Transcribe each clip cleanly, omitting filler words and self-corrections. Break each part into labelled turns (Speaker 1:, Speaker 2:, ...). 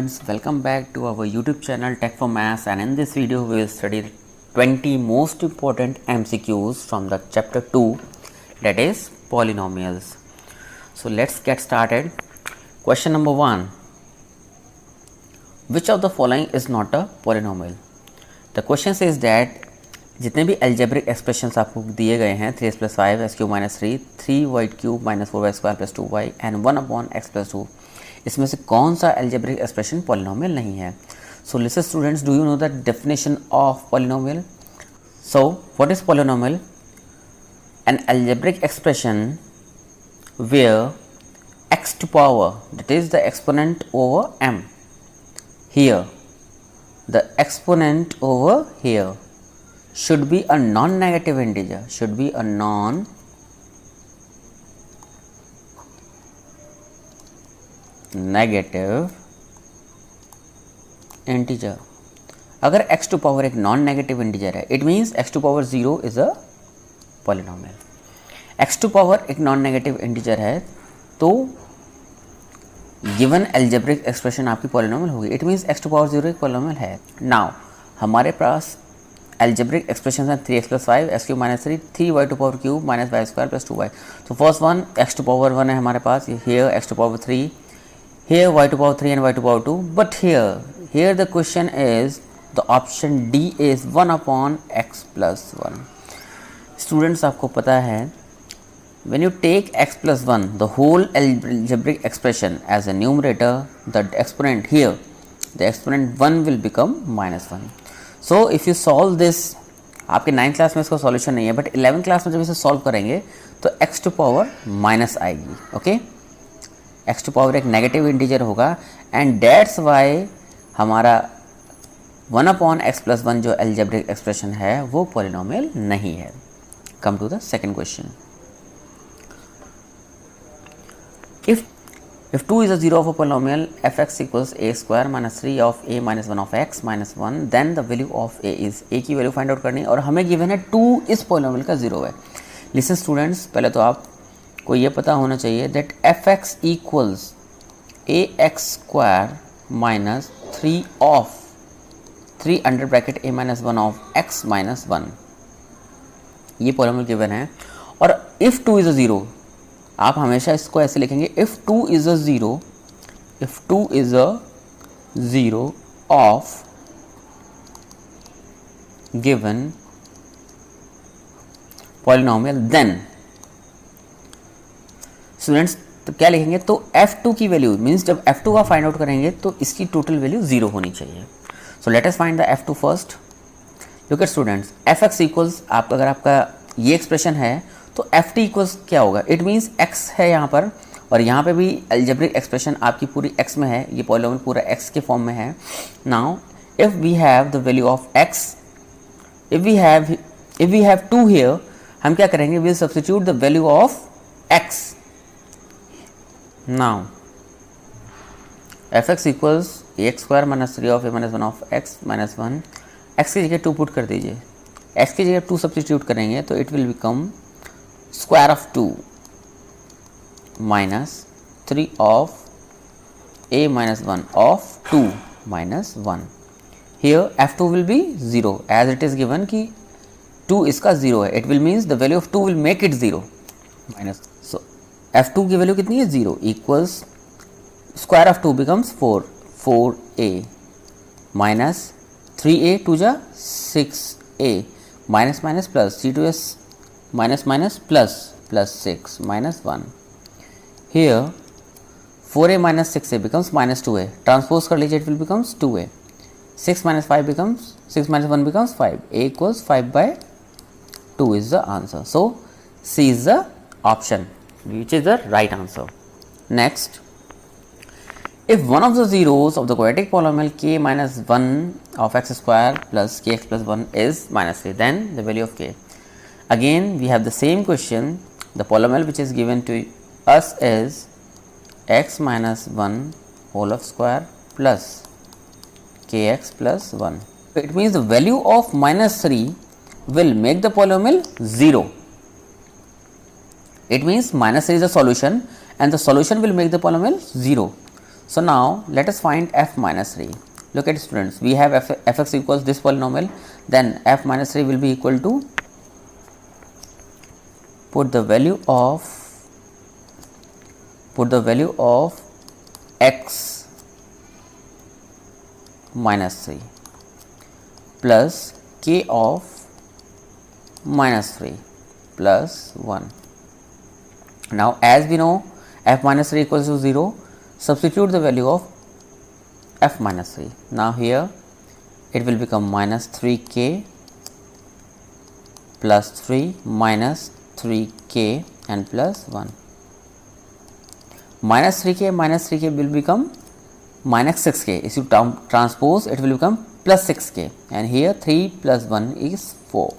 Speaker 1: Welcome back to our YouTube channel Tech for Maths, and in this video we will study 20 most important MCQs from the chapter 2, that is polynomials. So let's get started. Question number 1. Which of the following is not a polynomial? The question says that जितने भी algebraic expressions आपको दिए गए हैं 3x plus 5 x cube minus 3 3y cube minus 4y square plus 2y and 1 upon x plus 2, इसमें से कौन सा algebraic expression polynomial नहीं है? So listen students, do you know the definition of polynomial? So what is polynomial? An algebraic expression where x to power, that is the exponent over m, here the exponent over here should be a non-negative integer, should be a non-negative integer. अगर x to power एक non-negative integer है, it means x to power 0 is a polynomial. x to power एक non-negative integer है तो given algebraic expression आपकी polynomial होगी. It means x to power 0 एक polynomial है. Now हमारे पास algebraic expressions are 3x plus 5 x cube minus 3 3y to power cube minus y square plus 2y. So first one x to power 1 है हमारे पास, here x to power 3, here y to power 3 and y to power 2, but here the question is the option D is 1 upon x plus 1. Students आपको पता है when you take x plus 1 the whole algebraic expression as a numerator, the exponent here, the exponent 1 will become minus 1. So if you solve this, आपके 9th class में इसका solution नहीं है, but 11th class में जब इसे solve करेंगे तो x टू पावर माइनस आएगी. ओके, x टू पावर एक नेगेटिव इंटीजर होगा एंड डेट्स वाई हमारा 1 अपॉन x प्लस 1 जो अलजेब्रिक एक्सप्रेशन है वो पॉलिनोमियल नहीं है. Come to the second question. If 2 is a 0 of a polynomial fx equals a square minus 3 of a minus 1 of x minus 1, then the value of a is, a की value find out करनी है और हमें given है 2 इस polynomial का 0 है. Listen students, पहले तो आपको ये पता होना चाहिए that fx equals ax square minus 3 of 3 under bracket a minus 1 of x minus 1, ये पॉलिनोमियल गिवन है. और if 2 is a 0, आप हमेशा इसको ऐसे लिखेंगे if 2 is a 0, if 2 is a 0 of given polynomial then. Students तो क्या लिखेंगे, तो f2 की वैल्यू मीन्स जब f2 का फाइंड आउट करेंगे तो इसकी टोटल वैल्यू 0 होनी चाहिए. So let us find the f2 first. Look at students, fx equals अगर आपका ये एक्सप्रेशन है तो ft इक्वल्स क्या होगा, इट मीन्स x है यहाँ पर और यहाँ पे भी अलजेब्रिक एक्सप्रेशन आपकी पूरी x में है, ये पॉलिनोमियल पूरा x के फॉर्म में है. Now if we have the value of x, if we have 2 here, हम क्या करेंगे, we will substitute the value of x. Now fx equals ax square minus 3 of a minus 1 of x minus 1, x की जगह 2 put कर दीजिए, x की जगह 2 substitute करेंगे तो it will become square of 2 minus 3 of a minus 1 of 2 minus 1. Here f2 will be 0 as it is given कि 2 इसका 0 है, it will means the value of 2 will make it 0 minus. So f2 की value कितनी है, 0 equals square of 2 becomes 4a minus 3a 2 जा 6a minus minus plus 3 minus minus plus 6 minus 1. Here 4a minus 6a becomes minus 2a. Transpose कर लीजिए, it will becomes 2a. 6 minus 5 becomes 6 minus 1 becomes 5. A equals 5 by 2 is the answer. So C is the option, which is the right answer. Next, if one of the zeros of the quadratic polynomial k minus 1 of x square plus kx plus 1 is minus 3, then the value of k. Again we have the same question. The polynomial which is given to us is x minus 1 whole of square plus kx plus 1. It means the value of minus 3 will make the polynomial 0. It means minus 3 is a solution and the solution will make the polynomial 0. So now let us find f minus 3. Look at students, we have fx equals this polynomial, then f minus 3 will be equal to, put the value of x minus 3 plus k of minus 3 plus 1. Now as we know f minus 3 equals to 0, substitute the value of f minus 3. Now here it will become minus 3k plus 3 minus 3k and plus 1. Minus 3k will become minus 6k. If you transpose, it will become plus 6k, and here 3 plus 1 is 4.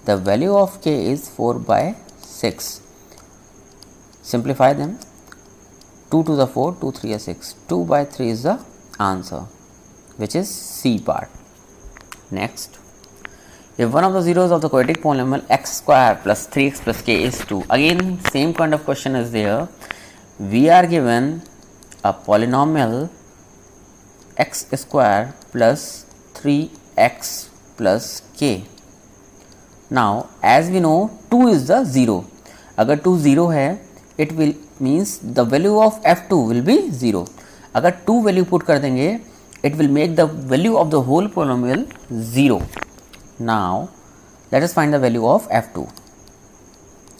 Speaker 1: The value of k is 4 by 6. Simplify them. 2 to the 4, 2 3 is 6. 2 by 3 is the answer, which is C part. Next, if one of the zeros of the quadratic polynomial x square plus 3x plus k is 2, again same kind of question is there. We are given a polynomial x square plus 3x plus k. Now as we know 2 is the 0. अगर 2 0 है, it will means the value of f2 will be 0. अगर 2 value put कर देंगे, it will make the value of the whole polynomial 0. Now let us find the value of f2.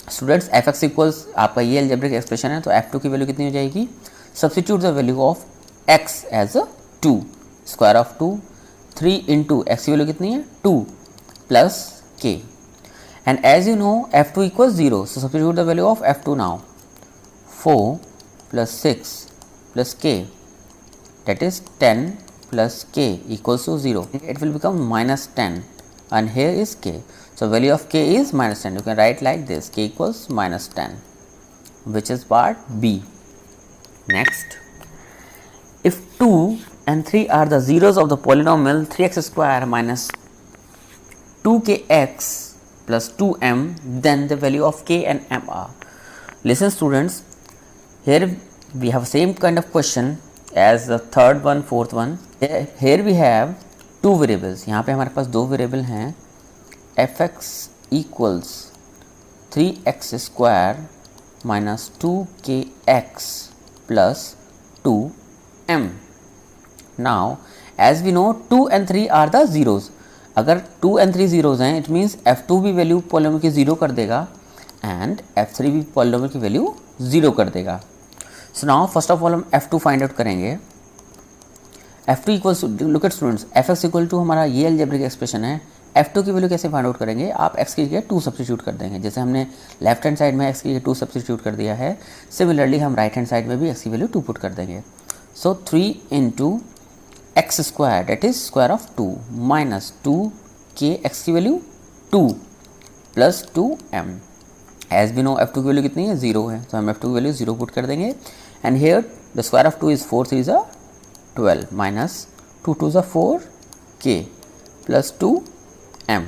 Speaker 1: Students, fx equals आपका ये algebraic expression है, तो f2 की value कितनी हो जाएगी? Substitute the value of x as a 2, square of 2, 3 into x की value कितनी है? 2 plus k, and as you know f2 equals 0, so substitute the value of f2 now. 4 plus 6 plus k, that is 10 plus k equals to 0. It will become minus 10, and here is k. So value of k is minus 10. You can write like this, k equals minus 10, which is part B. Next, if 2 and 3 are the zeros of the polynomial 3x square minus 2kx plus 2m, then the value of k and m are. Listen students, here we have same kind of question as the third one, fourth one. Here we have two variables. यहाँ पे हमारे पास दो variable हैं. fx equals 3x square minus 2kx plus 2m. Now as we know 2 and 3 are the zeros. अगर 2 and 3 zeros हैं, it means f2 भी value polynomial की 0 कर देगा and f3 भी पॉलिनोमियल की वैल्यू 0 कर देगा. So now first of all हम f2 फाइंड आउट करेंगे. f2 equals to, look at students, fx equal to हमारा ये अलजेब्रिक एक्सप्रेशन है. f2 की वैल्यू कैसे फाइंड आउट करेंगे? आप x की जगह 2 सब्स्टिट्यूट कर देंगे. जैसे हमने लेफ्ट हैंड साइड में x की जगह 2 सब्स्टिट्यूट कर दिया है, सिमिलरली हम राइट हैंड साइड में भी x की वैल्यू 2 पुट कर देंगे. So 3 into x square, that is square of 2 minus 2k, x की value 2 plus 2m. As we know f2 की वैल्यू कितनी है? 0 है, तो हम f2 की वैल्यू 0 पुट कर देंगे. And here the square of 2 is 4 3 is 12 minus 2 2 is 4k plus 2m.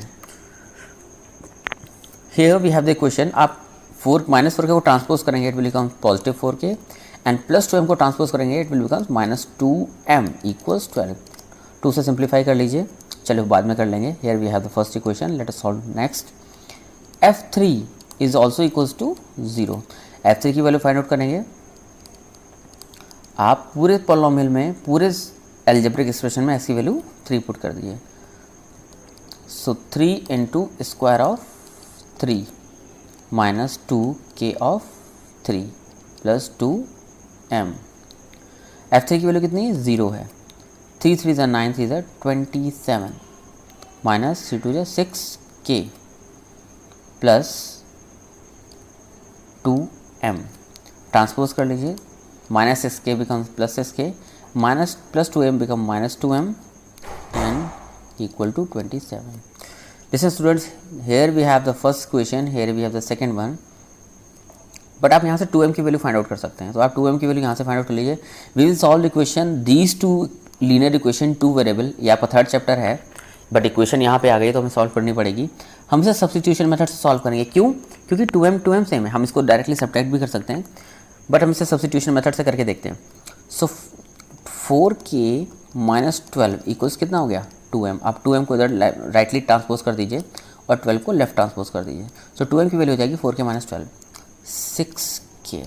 Speaker 1: Here we have the equation. आप 4 minus 4k को ट्रांसपोज करेंगे, it will become positive 4k, and plus 2m को transpose करेंगे, it will become minus 2m equals 12. 2 से simplify कर लीजिए, चलो बाद में कर लेंगे. Here we have the first equation. Let us solve next. f3 is also equals to 0. f3 की वैल्यू फाइंड आउट करेंगे. आप पूरे पॉलिनोमियल में, पूरे अलजेब्रिक एक्सप्रेशन में ऐसी वैल्यू 3 पुट कर दिए. सो 3 into square of 3 minus 2k of 3 plus 2m. f3 की वैल्यू कितनी है? 0 है. 3 3 is 9, 3 is 27 minus 3 2 is 6k plus 2m. Transpose कर लीजिए. minus 6k becomes plus 6k, minus plus 2m become minus 2m and equal to 27. Listen students, here we have the first equation, here we have the second one. But आप यहाँ से 2m की value find out कर सकते हैं. तो आप 2m की वैल्यू यहाँ से फाइंड आउट कर लीजिए. We will solve equation these two linear equation, 2 variable. ये आपका थर्ड चैप्टर है, बट इक्वेशन यहाँ पे आ गई तो हमें सॉल्व करनी पड़ेगी. हम इसे सब्स्टिट्यूशन मेथड से सॉल्व करेंगे. क्यों? क्योंकि 2m सेम है. हम इसको डायरेक्टली सब्ट्रैक्ट भी कर सकते हैं, बट हम इसे सब्स्टिट्यूशन मेथड से करके देखते हैं. सो 4k माइनस 12 इक्वल्स कितना हो गया 2m। आप 2m को इधर राइटली ट्रांसपोज कर दीजिए और 12 को लेफ्ट ट्रांसपोज कर दीजिए। सो 2m की वैल्यू हो जाएगी 4k माइनस 12 6k।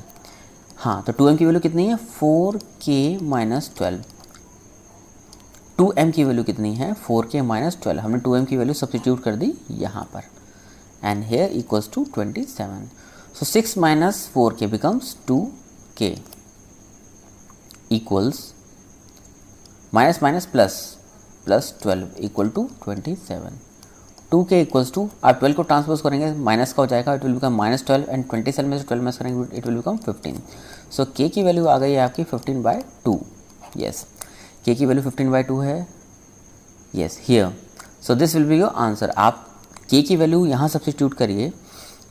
Speaker 1: हाँ, तो 2m की वैल्यू कितनी है 4k माइनस 12। 2m की वैल्यू कितनी है 4k माइनस 12। हमने 2m की वैल्यू सब्स्टिट्यूट कर दी यहाँ पर and here equals to 27। So 6 minus 4k becomes 2k equals minus minus plus plus 12 equal to 27। 2k equals to, आप 12 को ट्रांसपोज करेंगे माइनस का हो जाएगा, it will become minus 12 and 27 में से 12 माइनस करेंगे it will become 15। So k की वैल्यू आ गई है आपकी 15/2। यस, k की वैल्यू 15/2 है। Yes, here. So this will be your answer. आप k की वैल्यू यहाँ सब्स्टिट्यूट करिए,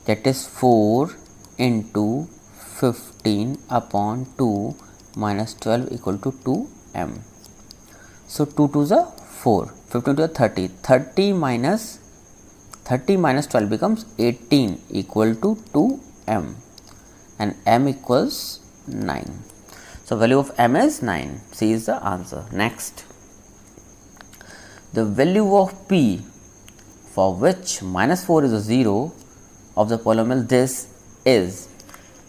Speaker 1: that is 4 into 15/2 minus 12 equal to 2m। So 2 2s are 4, 15 to 30, 30 minus 12 becomes 18 equal to 2m and m equals 9. So value of m is 9. C is the answer. Next, the value of p for which minus 4 is a 0 of the polynomial this is.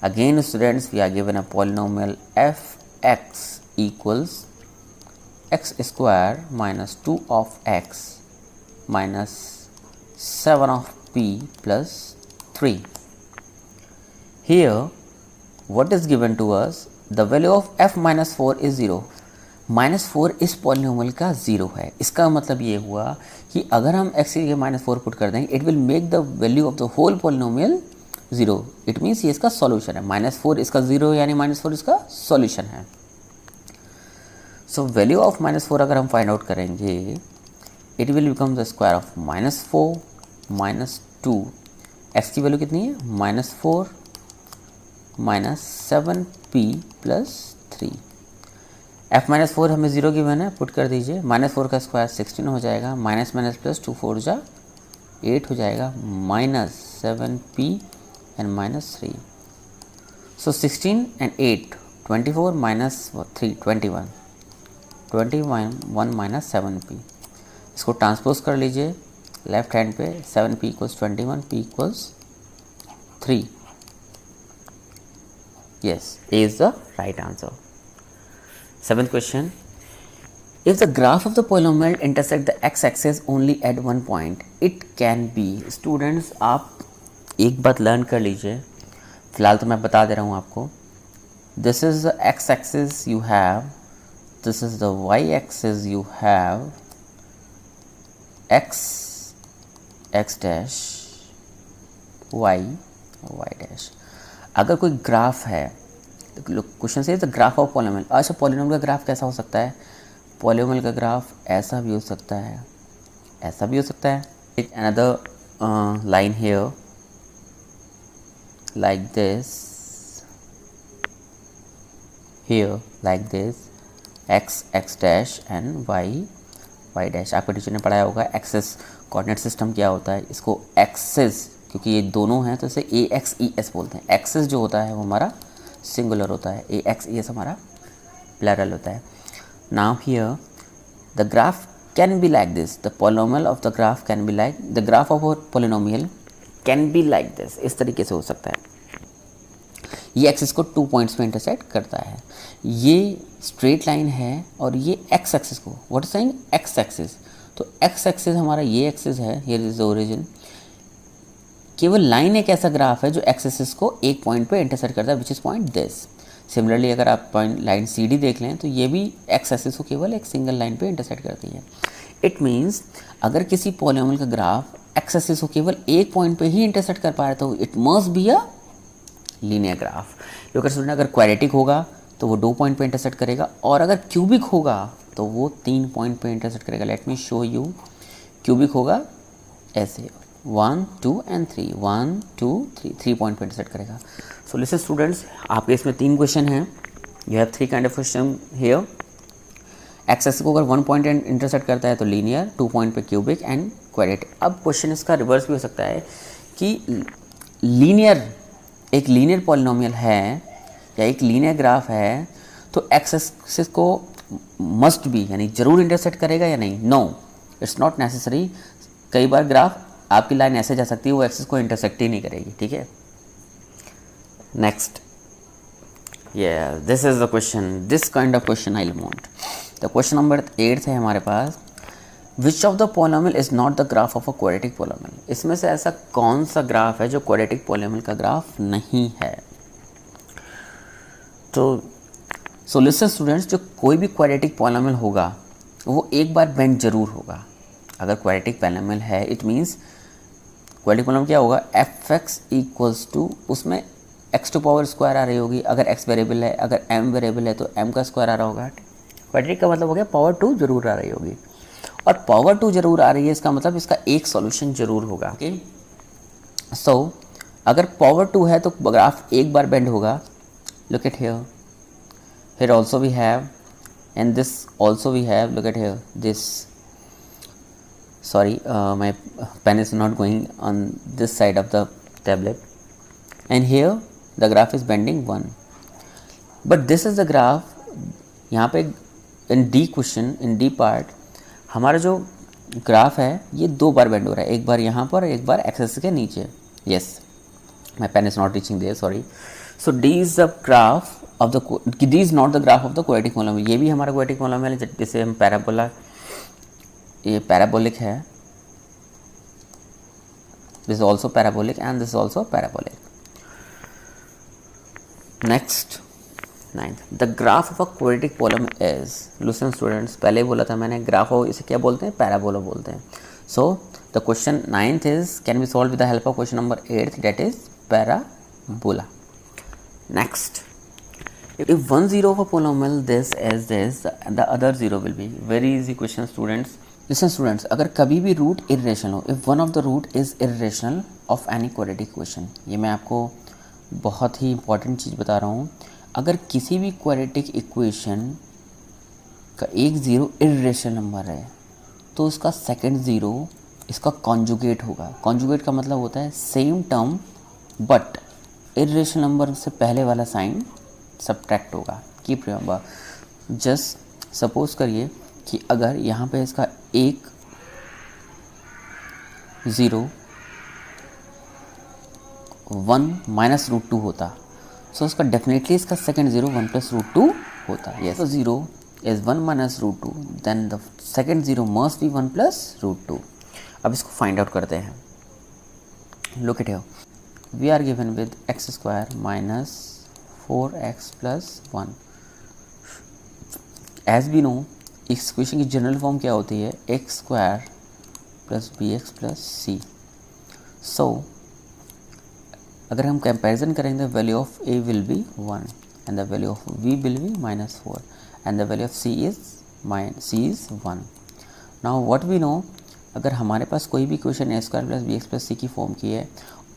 Speaker 1: Again students, we are given a polynomial fx equals x square minus 2 of x minus 7 of p plus 3. Here what is given to us, the value of f minus 4 is 0. Minus 4 इस polynomial का 0 है। इसका मतलब ये हुआ कि अगर हम x की माइनस 4 पुट कर देंगे it will make the value of the whole polynomial 0। It means ये इसका सॉल्यूशन है। माइनस 4 इसका 0 यानी माइनस 4 इसका सॉल्यूशन है। सो वैल्यू ऑफ माइनस 4 अगर हम फाइंड आउट करेंगे it will become the square of minus 4 minus 2। X की वैल्यू कितनी है minus 4 minus 7p plus 3। f minus 4 हमें 0 गिवन है, पुट कर दीजिए। माइनस 4 का स्क्वायर 16 हो जाएगा, माइनस माइनस प्लस 2 4 जा 8 हो जाएगा, minus 7p and minus 3। So 16 and 8 24 minus 3 21 minus 7p। इसको ट्रांसपोज कर लीजिए लेफ्ट हैंड पे, 7p equals 21, p equals 3। Yes, A is the right answer. Seventh question, if the graph of the polynomial intersect the x-axis only at one point, it can be. Students, आप एक बात learn कर लीजिए, फिलहाल तो मैं बता दे रहा हूँ आपको। This is the x-axis you have. This is the y-axis you have, x dash, y dash। अगर कोई ग्राफ है, क्वेश्चन से द ग्राफ ऑफ पॉलिनोमियल। अच्छा, पॉलिनोमियल का ग्राफ कैसा हो सकता है? पॉलिनोमियल का ग्राफ ऐसा भी हो सकता है, ऐसा भी हो सकता है। Another line here like this, here like this, x dash and y dash। आपके टीचर ने पढ़ाया होगा एक्सेस कोऑर्डिनेट सिस्टम क्या होता है। इसको एक्सेस, क्योंकि ये दोनों हैं तो इसे AXES बोलते हैं। एक्सेस जो होता है वो हमारा सिंगुलर होता है, AXES हमारा प्लरल होता है। Now here the graph can be like this, the polynomial of the graph can be like, the graph of a polynomial can be like this. इस तरीके से हो सकता है। ये एक्सिस को 2 पॉइंट्स में इंटरसेक्ट करता है। ये स्ट्रेट लाइन है और ये एक्स एक्सिस को, what is saying x axis. तो एक्स एक्सिस हमारा ये एक्सिस है, हियर इज द ओरिजिन। केवल लाइन एक ऐसा ग्राफ है जो एक्स एक्सिस को एक पॉइंट पे इंटरसेक्ट करता है, which is point this. Similarly अगर आप पॉइंट लाइन CD देख लें तो ये भी एक्स एक्सिस को केवल एक सिंगल लाइन पे इंटरसेक्ट करती है। इट मीन्स अगर किसी पॉलिनोमियल का ग्राफ एक्स एक्सिस को केवल एक पॉइंट पे ही इंटरसेक्ट कर पा रहा है तो it must be a linear graph. क्योंकि अगर क्वाड्रेटिक होगा तो वो 2 पॉइंट पे इंटरसेक्ट करेगा, और अगर क्यूबिक होगा तो वो 3 पॉइंट पे इंटरसेक्ट करेगा। Let me show you. Cubic होगा ऐसे 1 2 एंड 3, 1 2 3 पॉइंट पे इंटरसेक्ट करेगा। सो लिसन स्टूडेंट्स, आपके इसमें 3 क्वेश्चन हैं। You have 3 kind of question here. X axis को अगर 1 पॉइंट इंटरसेक्ट करता है तो लीनियर, 2 पॉइंट पे क्यूबिक एंड क्वाड्रेटिक। अब क्वेश्चन इसका रिवर्स भी हो सकता है कि लीनियर, एक लीनियर पॉलिनोमियल है या एक लीनियर ग्राफ है तो एक्स एक्सिस को मस्ट बी यानी जरूर इंटरसेक्ट करेगा या नहीं? No, it's not necessary. कई बार ग्राफ आपकी लाइन ऐसे जा सकती है वो एक्सिस को इंटरसेक्ट ही नहीं करेगी, ठीक है। Next, this is the question, this kind of question I want. The question number 8 है हमारे पास, which of the polynomial is not the graph of a quadratic polynomial. इसमें से ऐसा कौन सा ग्राफ है जो क्वाड्रेटिक पोलिनोमियल का ग्राफ नहीं है? तो लिसन स्टूडेंट्स, जो कोई भी क्वाड्रेटिक पोलिनोमियल होगा वो एक बार बेंड जरूर होगा। अगर क्वाड्रेटिक पोलिनोमियल है, इट मीन्स क्वाड्रेटिक पोलिनोमियल क्या होगा, एफ एक्स इक्वल्स टू, उसमें एक्स टू पावर स्क्वायर आ रही होगी। अगर एक्स वेरिएबल है, अगर एम वेरिएबल है तो एम का स्क्वायर आ रहा होगा। क्वाड्रेटिक का मतलब हो गया पावर 2 जरूर आ रही होगी, और पावर 2 जरूर आ रही है इसका मतलब इसका एक सॉल्यूशन जरूर होगा। ओके, सो अगर पावर 2 है तो ग्राफ एक बार बेंड होगा। Look at here, here also we have, and this also we have, look at here, this, sorry, my pen is not going on this side of the tablet, and here the graph is bending 1, but this is the graph, यहाँ पे in D question, in D part हमारा जो graph है ये 2 बार bend हो रहा है, एक बार यहाँ पर, एक बार एक्सेस के नीचे। yes, my pen is not reaching there, sorry. So D is the graph of the, D is not the graph of the quadratic polynomial। ये भी हमारा क्वाड्रेटिक पोलिनोमियल है, जैसे हम पैराबोला, ये पैराबोलिक है, this is also parabolic and this is also parabolic. Next 9th, the graph of a quadratic polynomial is, listen students, पहले बोला था मैंने ग्राफ ऑफ, इसे क्या बोलते हैं, पैराबोला बोलते हैं। So the question 9th is can be solve with the help of question number 8 that is parabola. Next, if one zero of a polynomial this is this, the other zero will be, very easy question students. Listen students, अगर कभी भी root irrational हो, if one of the root is irrational of any quadratic equation, ये मैं आपको बहुत ही important चीज़ बता रहा हूँ, अगर किसी भी quadratic equation का एक ज़ीरो irrational नंबर है तो उसका सेकेंड ज़ीरो इसका कॉन्जुगेट होगा। कॉन्जुगेट का मतलब होता है same term but irrational number से पहले वाला साइन सब्ट्रैक्ट होगा। कीप रिमेंबर, जस्ट सपोज करिए कि अगर यहाँ पे इसका एक ज़ीरो 1 माइनस रूट 2 होता, सो उसका डेफिनेटली इसका सेकेंड ज़ीरो 1 प्लस रूट 2 होता। यस, तो zero is 1 minus root 2, then the second zero must be 1 plus root 2। अब इसको फाइंड आउट करते हैं। Look at here, we are given with x square minus 4x plus 1। as we know, इस equation की general form क्या होती है, x square plus bx plus c। So अगर हम कंपैरिजन करेंगे, the value of a will be 1 and the value of b will be -4 and the value of c is 1। Now what we know, अगर हमारे पास कोई भी equation a square plus bx plus c की form की है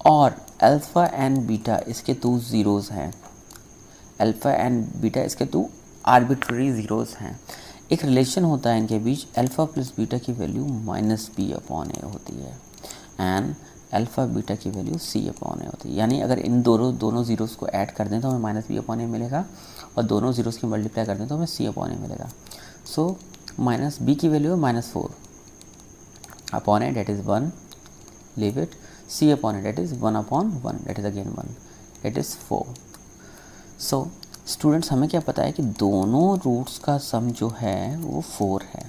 Speaker 1: और alpha and beta इसके 2 ज़ीरोज़ हैं, अल्फ़ा एंड बीटा इसके 2 आर्बिट्ररी ज़ीरोज़ हैं, एक रिलेशन होता है इनके बीच, अल्फ़ा प्लस बीटा की वैल्यू -b/a होती है एंड अल्फ़ा बीटा की वैल्यू c/a होती है। यानी अगर इन दोनों ज़ीरोज़ को ऐड कर दें तो हमें -b/a मिलेगा और दोनों ज़ीरोज़ की मल्टीप्लाई कर दें तो हमें c/a मिलेगा। सो -b की वैल्यू है -4/a, date is 1, leave it, c/a that is 1/1, that is again 1, it is 4। so students, हमें क्या पता है कि दोनों रूट्स का सम जो है वो 4 है,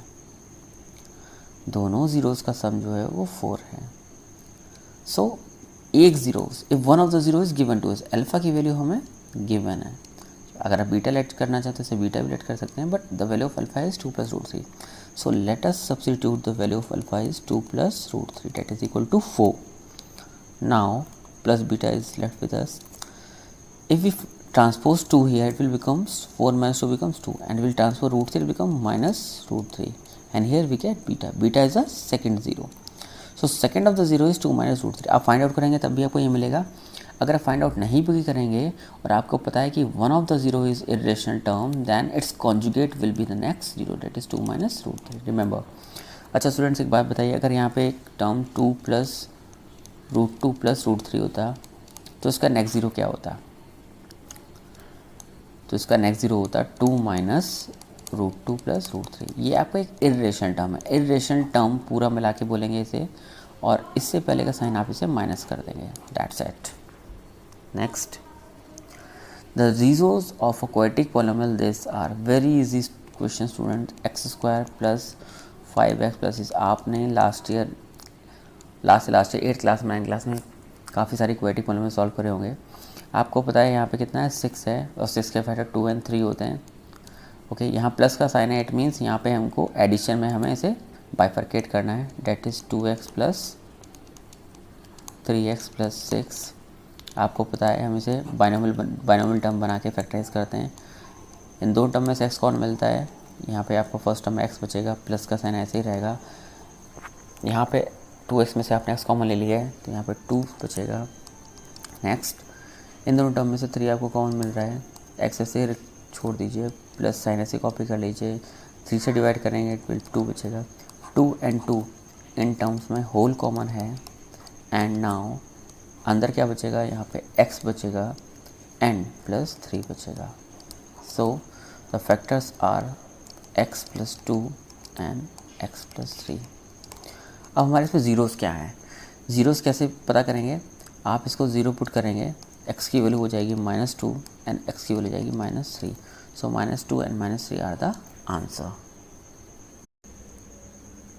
Speaker 1: दोनों ज़ीरोज़ का सम जो है वो 4 है। सो एक zero, if one of the zero is given to us, alpha की वैल्यू हमें गिवन है, अगर आप बीटा लेट करना चाहते हैं तो बीटा भी लेट कर सकते हैं, but the value of alpha is 2 + √3। So let us substitute the value of alpha is 2 + √3 that is equal to 4। now plus beta is left with us, if we transpose 2 here, it will become 4 minus 2 becomes 2, and we will transfer √3, it will become -√3, and here we get beta, beta is a second zero, so second of the zero is 2 minus √3। आप find out करेंगे तब भी आपको ये मिलेगा। अगर आप find out नहीं भी करेंगे और आपको पता है कि one of the zero is irrational term, then it's conjugate will be the next zero, that is 2 minus √3, remember. अच्छा स्टूडेंट्स, एक बात बताइए, अगर यहाँ पे एक टर्म 2 + √2 + √3 होता तो इसका नेक्स्ट ज़ीरो क्या होता? तो इसका नेक्स्ट ज़ीरो होता 2 minus √2 प्लस √3। ये आपका एक इर्रेशनल टर्म है। इर्रेशनल टर्म पूरा मिला के बोलेंगे इसे, और इससे पहले का साइन आप इसे माइनस कर देंगे। That's it. Next, the zeros of a quadratic polynomial this are very easy question student. x² plus 5x plus इस आपने लास्ट ईयर 8th क्लास में 9th क्लास में काफ़ी सारी क्वाड्रेटिक पॉलिनोमियल सॉल्व करे होंगे। आपको पता है यहाँ पे कितना है, 6 है, और 6 के फैक्टर 2 और 3 होते हैं। ओके, यहाँ प्लस का साइन है, इट मीन्स यहाँ पे हमको एडिशन में हमें इसे बाइफरकेट करना है। That is 2x plus 3x plus 6। आपको पता है हम इसे बाइनोमियल टर्म बना के फैक्टराइज करते हैं। इन दो टर्म में से x कौन मिलता है, यहाँ पे आपको फर्स्ट टर्म में x बचेगा, प्लस का साइन ऐसे ही रहेगा। यहाँ पे 2x में से आपने x कॉमन ले लिया है, तो यहाँ पे 2 बचेगा। नेक्स्ट, इन दोनों टर्म में से 3 आपको कॉमन मिल रहा है, x ऐसे छोड़ दीजिए, प्लस साइन ऐसे कॉपी कर लीजिए, 3 से डिवाइड करेंगे, 2 बचेगा। 2 और 2 इन टर्म्स में होल कॉमन है, एंड नाउ अंदर क्या बचेगा, यहाँ पे x बचेगा एंड प्लस 3 बचेगा। So the factors are x plus 2 and x plus 3। अब हमारे इसमें ज़ीरोस क्या हैं, ज़ीरोस कैसे पता करेंगे, आप इसको ज़ीरो पुट करेंगे, x की वैल्यू हो जाएगी -2 एंड x की वैल्यू जाएगी -3। So -2 and -3 are the answer.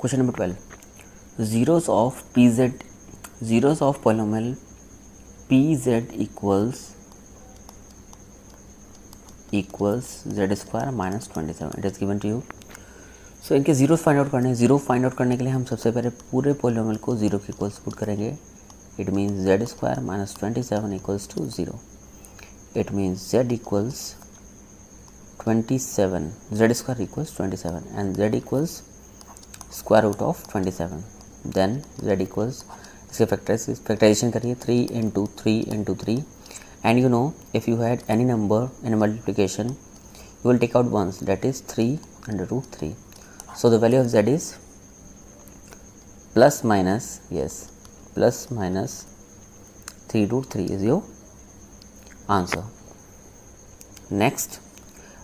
Speaker 1: Question number 12, zeros of pz, zeros of polynomial pz equals z square minus 27, it is given to you। सो इनके ज़ीरोस फाइंड आउट करने हैं। Zero find out करने के लिए हम सबसे पहले पूरे पॉलिनोमियल को ज़ीरो के इक्वल्स पुट करेंगे। It means z square minus 27 equals to 0। It means z equals 27, z square equals 27 and z equals square root of 27। Then z equals, इसके फैक्टराइजेशन करिए, 3 into 3 and you know if you had any number in multiplication you will take out ones, that is 3 under root 3. So the value of z is plus minus 3 root 3 is your answer. Next,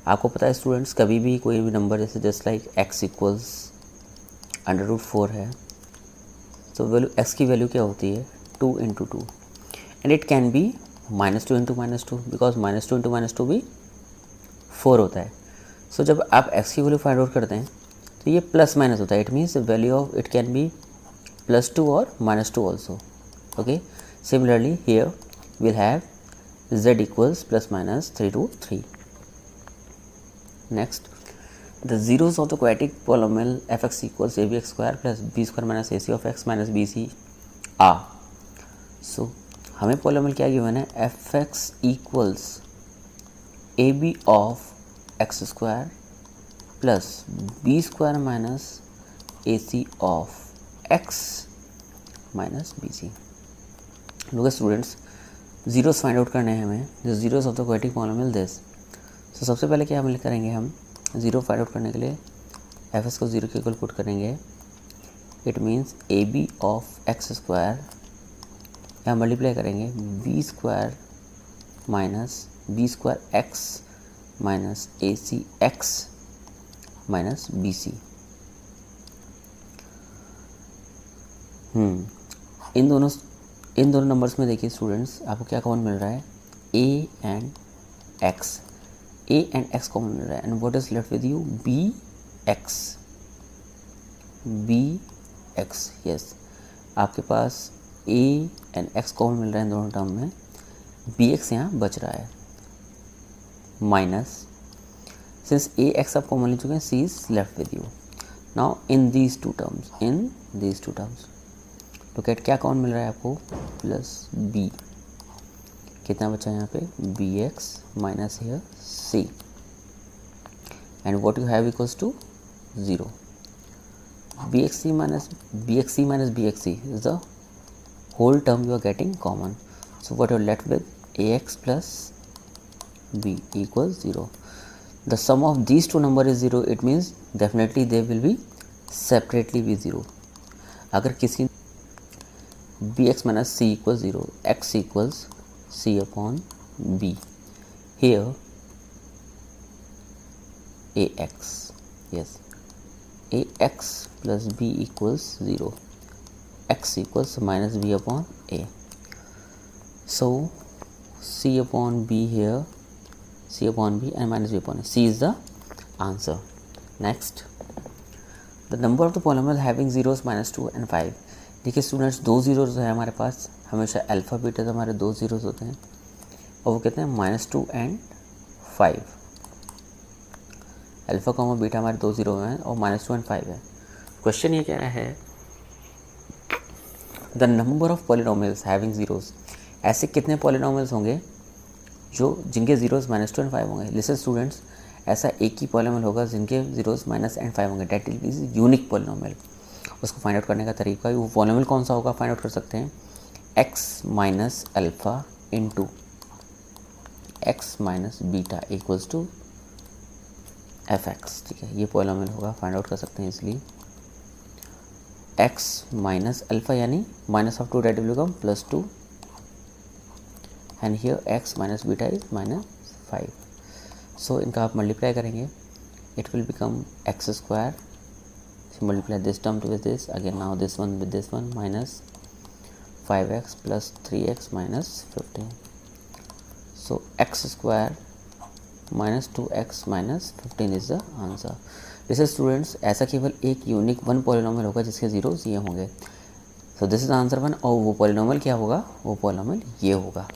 Speaker 1: आपको पता है students, कभी भी कोई भी number जैसे just like x equals under root 4 है, तो वैल्यू x की वैल्यू क्या होती है, 2 into 2 and it can be -2 into -2 because -2 into -2 भी 4 होता है। सो जब आप x की वैल्यू फाइंड आउट करते हैं तो ये प्लस माइनस होता है, it means value of it can be +2 और -2 also. Okay, similarly here will have z equals plus minus 3 root 3। Next, the zeros of the quadratic polynomial f(x) equals abx square plus b square minus ac of x minus bc आ। So हमें polynomial क्या given है, f(x) equals ab of x square plus b square minus ac of x minus bc। लोग students, zeros find out करने हैं हमें, the zeros of the quadratic polynomial this. तो सबसे पहले क्या हम करेंगे, हम ज़ीरो फाइंड आउट करने के लिए f(s) को 0 के इक्वल पुट करेंगे। It means ab of x square, यहाँ मल्टीप्लाई करेंगे b square minus b square x minus ac x minus bc। इन दोनों नंबर्स में देखिए स्टूडेंट्स, आपको क्या कॉमन मिल रहा है, a एंड x कॉमन मिल रहा है, and what is left with you, bx। Yes, आपके पास a एंड x कॉमन मिल रहा है इन दोनों टर्म में, bx यहाँ बच रहा है माइनस, सिंस ax आप कॉमन ले चुके हैं, c is left with you. Now in these two terms look at, क्या कॉमन मिल रहा है आपको, प्लस b, कितना बचा है यहाँ पे, bx minus here c and what you have equals to 0। bxc minus bxc is the whole term you are getting common. So what you are left with, ax plus b equals 0. The sum of these two number is 0. It means definitely they will be separately be 0. अगर किसी bx minus c equals 0, x equals c upon b. Here ax, yes, ax plus b equals 0, x equals minus b upon a. So c upon b here, c upon b and minus b upon a. C is the answer. Next, the number of the polynomial having zeros -2 and 5. देखिए students, दो zeros है हमारे पास, हमेशा alpha beta तो हमारे दो zeros होते हैं और वो कहते हैं -2 एंड 5. अल्फ़ा कॉमा बीटा हमारे दो जीरो हैं और -2 एंड 5 है. क्वेश्चन ये कह रहा है the number of polynomials having zeros. ऐसे कितने पॉलिनोमियल्स होंगे जिनके जीरोज -2 एंड 5 होंगे. लिसन स्टूडेंट्स, ऐसा एक ही पॉलिनोमियल होगा जिनके जीरोज -, एंड 5 होंगे. That is unique polynomial. उसको फाइंड आउट करने का तरीका, वो पॉलिनोमियल कौन सा होगा फाइंड आउट कर सकते हैं. x minus alpha into x minus beta equals to fx. ठीक है, ये पॉलिनोमियल होगा, फाइंड आउट कर सकते हैं. इसलिए x माइनस अल्फ़ा यानी minus of 2 that will become +2 and here x minus beta is -5. So इनका आप मल्टीप्लाई करेंगे, it will become x square. Multiply this term with this, again now this one with this one, minus 5x plus 3x minus 15. So x square minus 2x minus 15 is the answer. This is students, ऐसा केवल एक unique one polynomial होगा जिसके zeros ये होंगे. So this is answer 1. और वो polynomial क्या होगा, वो पॉलिनोमियल ये होगा.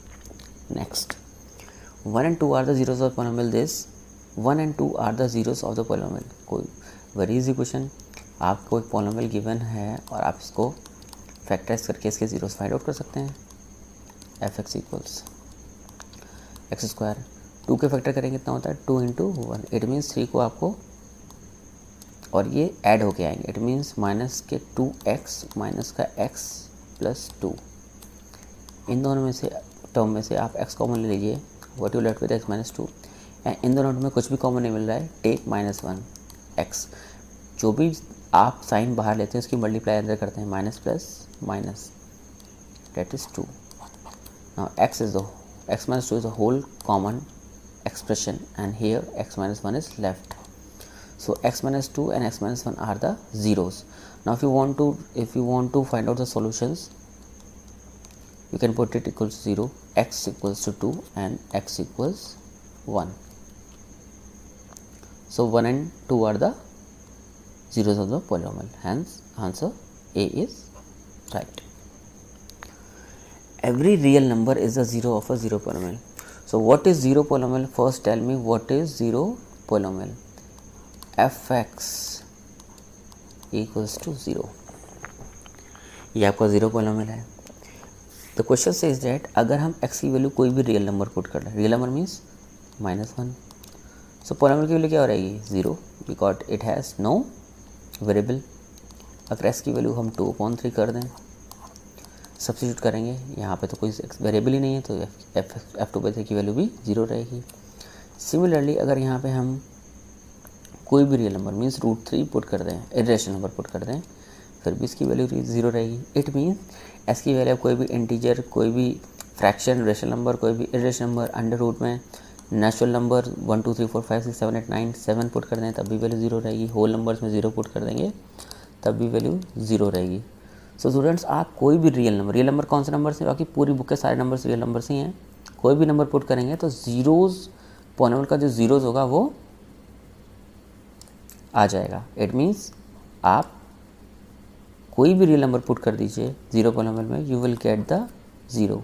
Speaker 1: Next, 1 and 2 are the zeros of polynomial. this 1 and 2 are the zeros of the polynomial. कोई वेरी इजी क्वेश्चन. आपको एक पॉलिनोमियल गिवन है और आप इसको फैक्टराइज करके इसके जीरोस फाइंड आउट कर सकते हैं. fx इक्वल्स एक्स स्क्वायर, 2 के फैक्टर करेंगे कितना होता है 2 इंटू 1. इट मीन्स 3 को आपको और ये ऐड होके आएंगे. इट मीन्स माइनस के 2x माइनस का x प्लस 2. इन दोनों में से टर्म में से आप x कॉमन ले लीजिए. What you left with x minus 2. And in दोनों में कुछ भी कॉमन नहीं मिल रहा है, टेक -1 x. जो भी आप साइन बाहर लेते हैं उसकी मल्टीप्लाई अंदर करते हैं, minus plus minus, that is 2. Now x minus 2 is the whole common expression and here x minus 1 is left. So x minus 2 and x minus 1 are the zeros. Now if you want to find out the solutions, you can put it equals 0, x equals to 2 and x equals 1. So 1 and 2 are the zeros of the polynomial, hence answer A is right. Every real number is a zero of a zero polynomial. So what is zero polynomial? First tell me what is zero polynomial. fx equals to 0. ये आपका zero polynomial है. The question says that अगर हम x की value कोई भी real number put कर रहे हैं, real number means -1, so polynomial की वैल्यू क्या हो रहेगी 0, because it has no variable. अगर x की वैल्यू हम 2/3 कर दें, सब्स्टिट्यूट करेंगे, यहाँ पे तो कोई वेरिएबल ही नहीं है, तो f2/3 की वैल्यू भी 0 रहेगी. सिमिलरली अगर यहाँ पे हम कोई भी रियल नंबर मीन्स √3 पुट कर दें, इरेशनल नंबर पुट कर दें, फिर भी इसकी वैल्यू 0 रहेगी. इट मीन्स एस की वैल्यू कोई भी इंटीजर, कोई भी फ्रैक्शन, रेशनल नंबर, कोई भी इरेशनल नंबर, अंडर रूट में नेचुरल नंबर 1 2 3 4 5 6 7 8 9 7 पुट कर दें तब भी वैल्यू 0 रहेगी. होल नंबर्स में 0 पुट कर देंगे तब भी वैल्यू 0 रहेगी. सो स्टूडेंट्स, आप कोई भी रियल नंबर कौन से नंबर से, बाकी पूरी बुक के सारे नंबर्स रियल नंबर से ही हैं, कोई भी नंबर पुट करेंगे तो जीरोज़, पोलिनोमियल का जो जीरोज़ होगा वो आ जाएगा. इट मीन्स आप कोई भी रियल नंबर पुट कर दीजिए जीरो पोलिनोमियल में, you will get the 0.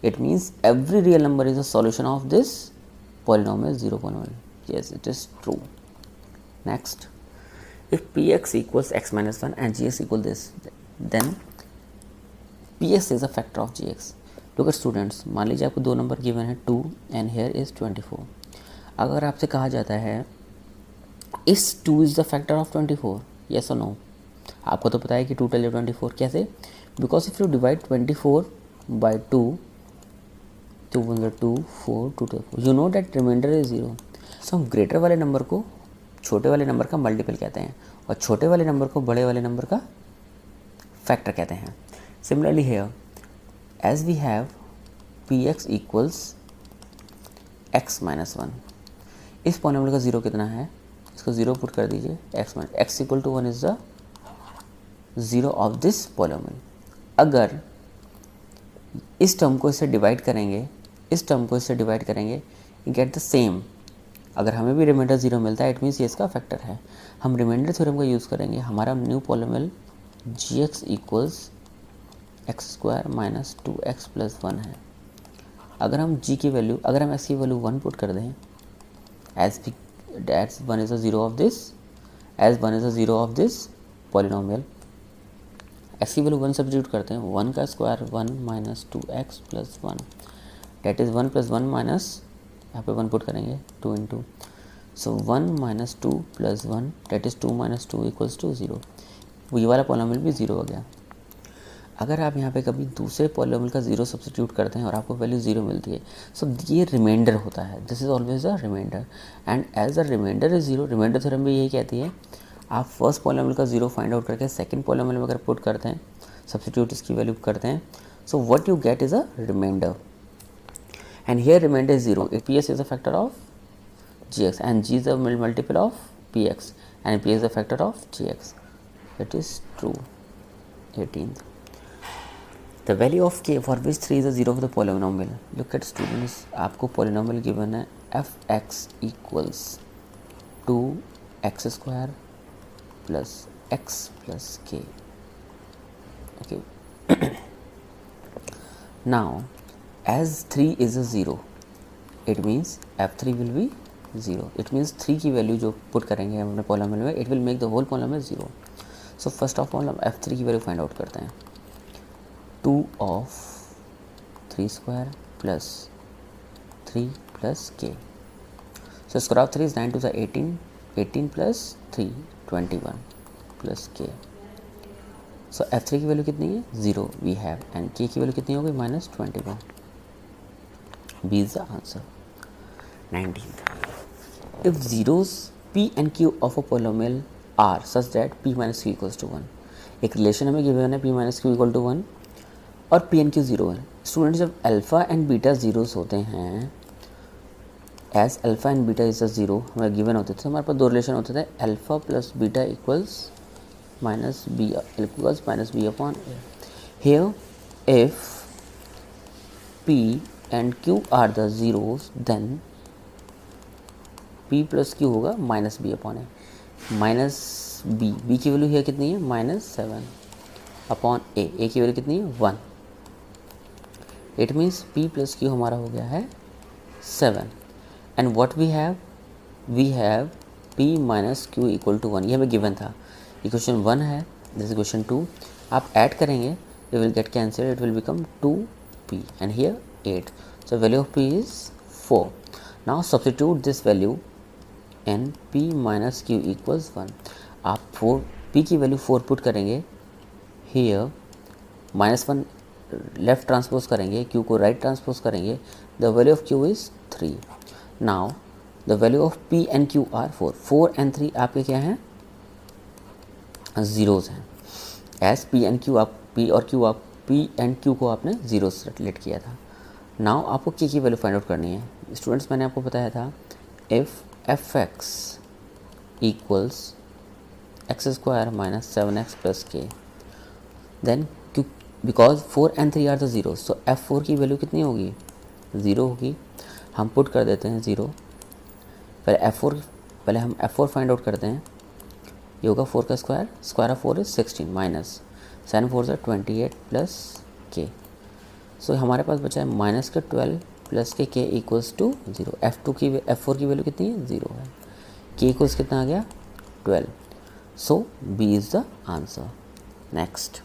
Speaker 1: It means every real number is a solution of this polynomial, zero polynomial. Yes, it is true. Next, if px equals x minus 1 and gx equal this, then px is a factor of gx. Look at students, मान लीजिए आपको दो number given है 2 and here is 24. अगर आपसे कहा जाता है is 2 is the factor of 24, yes or no? आपको तो पता है कि 2 × 24 कैसे, because if you divide 24 by 2, 2 2 4 2 2 4, you know that remainder is 0. So हम ग्रेटर वाले नंबर को छोटे वाले नंबर का मल्टीपल कहते हैं और छोटे वाले नंबर को बड़े वाले नंबर का फैक्टर कहते हैं. Similarly here as we have px equals x minus 1, इस पोलिनोमियल का 0 कितना है इसको 0 पुट कर दीजिए, x equal to 1 is the zero of this polynomial. अगर इस टर्म को इससे डिवाइड करेंगे, इस टर्म को इससे डिवाइड करेंगे, यू गेट द सेम। अगर हमें भी रिमाइंडर 0 मिलता है इट मीन्स ये इसका फैक्टर है। हम रिमाइंडर थ्योरम का यूज़ करेंगे। हमारा new polynomial gx equals x square minus 2x plus 1 है। अगर हम g की वैल्यू, अगर हम x की वैल्यू 1 पुट कर दें, as 1 is a zero of this, as 1 is a zero of this polynomial, x की वैल्यू 1 सब्स्टिट्यूट करते हैं, 1 का square 1 minus 2x plus 1, that is 1 plus 1 minus, यहाँ पे 1 पुट करेंगे, 2 into, so 1 minus 2 plus 1 that is 2 minus 2 equals to 0। ये वाला polynomial भी 0 हो गया। अगर आप यहाँ पे कभी दूसरे पॉलिनोमियल का 0 सब्स्टिट्यूट करते हैं और आपको वैल्यू 0 मिलती है, सो ये रिमाइंडर होता है, this is always a remainder, and as a remainder is 0, remainder theorem भी यही कहती है, आप फर्स्ट पॉलिनोमियल का 0 फाइंड आउट करके सेकंड पॉलिनोमियल में अगर पुट करते हैं, सब्स्टिट्यूट इसकी वैल्यू करते हैं, so what you get is a remainder, and here remainder is 0. If ps is a factor of gx and g is a multiple of px and p is a factor of gx, it is true. 18th, the value of k for which 3 is a 0 of the polynomial. Look at students, आपको polynomial given है fx equals 2x square plus x plus k. Okay. Now as 3 is a 0, it means f3 will be 0. It means 3 की value जो put करेंगे हम अपने polynomial में, it will make the whole polynomial 0. So first of all हम f3 की value find out करते हैं, 2 of 3 square plus 3 plus k. So square of 3 is 9 to the 18, 18 plus 3 21 plus k. So f3 की value कितनी है, 0 we have, and k की value कितनी होगी, minus 21. B is the answer. 19th, if zeros p and q of a polynomial are such that p minus q equals to 1, एक relation हमें given है p minus q equal to 1 और p and q 0 है। Students जब alpha and beta zeros होते हैं, as alpha and beta is a 0 हमें given होते थे, हमारे पास दो रिलेशन होते थे, alpha plus beta equals minus B upon A. Here if p and q are the zeros, then p plus q होगा माइनस बी अपॉन ए, minus B की value है कितनी है, -7 अपॉन ए की वैल्यू कितनी है, 1. It means p plus q हमारा हो गया है 7, and what we have p minus q equal to 1, ये हमें गिवन था। ये क्वेश्चन 1 है, दिस इज क्वेश्चन 2, आप ऐड करेंगे, you will get cancel, it will become 2p and here 8. So value of p is 4. Now substitute this value in p minus q equals 1. आप 4 p की value 4 put करेंगे, here -1 left transpose करेंगे, q को right transpose करेंगे, the value of q is 3. Now the value of p and q are 4. 4 and 3 आपके क्या हैं, zeros हैं। एज p and q, आप p और q, आप p and q को आपने ज़ीरो से रिलेट किया था। नाउ आपको k की वैल्यू फाइंड आउट करनी है। स्टूडेंट्स मैंने आपको बताया था, if fx equals x square minus 7x plus k, then because 4 and 3 are the zero, so f4 की वैल्यू कितनी होगी, 0 होगी। हम पुट कर देते हैं 0, पहले हम f4 फाइंड आउट करते हैं, ये होगा 4 का स्क्वायर ऑफ 4 इज 16 माइनस 7 4 से 28 प्लस के। सो हमारे पास बचा है माइनस का 12 प्लस के इक्वल्स टू 0। f4 की वैल्यू कितनी है, 0 है। के इक्वल्स कितना आ गया, 12। So B is the answer. Next,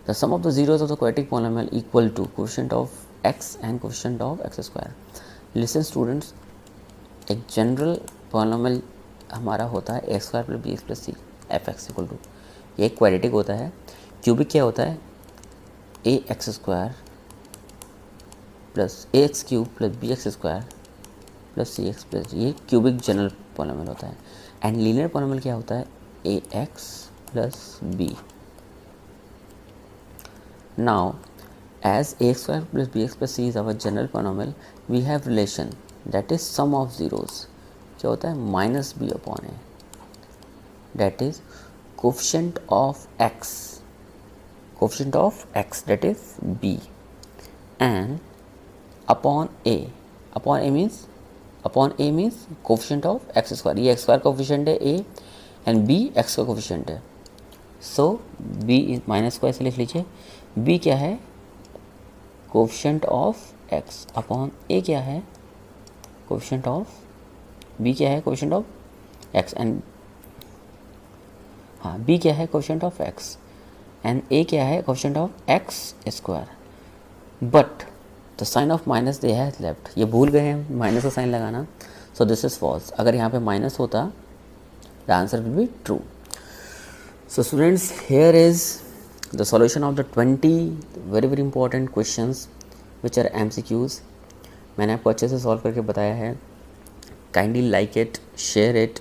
Speaker 1: the sum of the zeros of the quadratic polynomial equal to coefficient of x and coefficient of x square. Listen students, एक general polynomial हमारा होता है x square plus b x plus c f x equal to, ये quadratic होता है। Cubic क्या होता है, a x square plus a x cube plus b x square plus c x plus, ये क्यूबिक जनरल पॉलिनोमियल होता है। And linear polynomial क्या होता है, a x plus b. Now as a x square plus b x plus c is our general polynomial, we have relation that is sum of zeros, क्या होता है, minus B upon a, that is coefficient of x, coefficient of x that is b, and upon a means, upon a means coefficient of x square, ये x square coefficient है ए, and B x का coefficient है, सो B is minus को ऐसे लिख लीजिए, B क्या है, coefficient of x upon A क्या है, कोफिशिएंट ऑफ, बी क्या है, कोफिशिएंट ऑफ एक्स, एंड हाँ बी क्या है, coefficient of x, and A क्या है, coefficient of x square, but the sign of minus they has left, ये भूल गए हैं माइनस का साइन लगाना, सो दिस इज फॉल्स, अगर यहाँ पे माइनस होता the answer will be true. So students, here is the solution of the 20 very important questions which are MCQs. मैंने आपको अच्छे से सॉल्व करके बताया है. Kindly like it, share it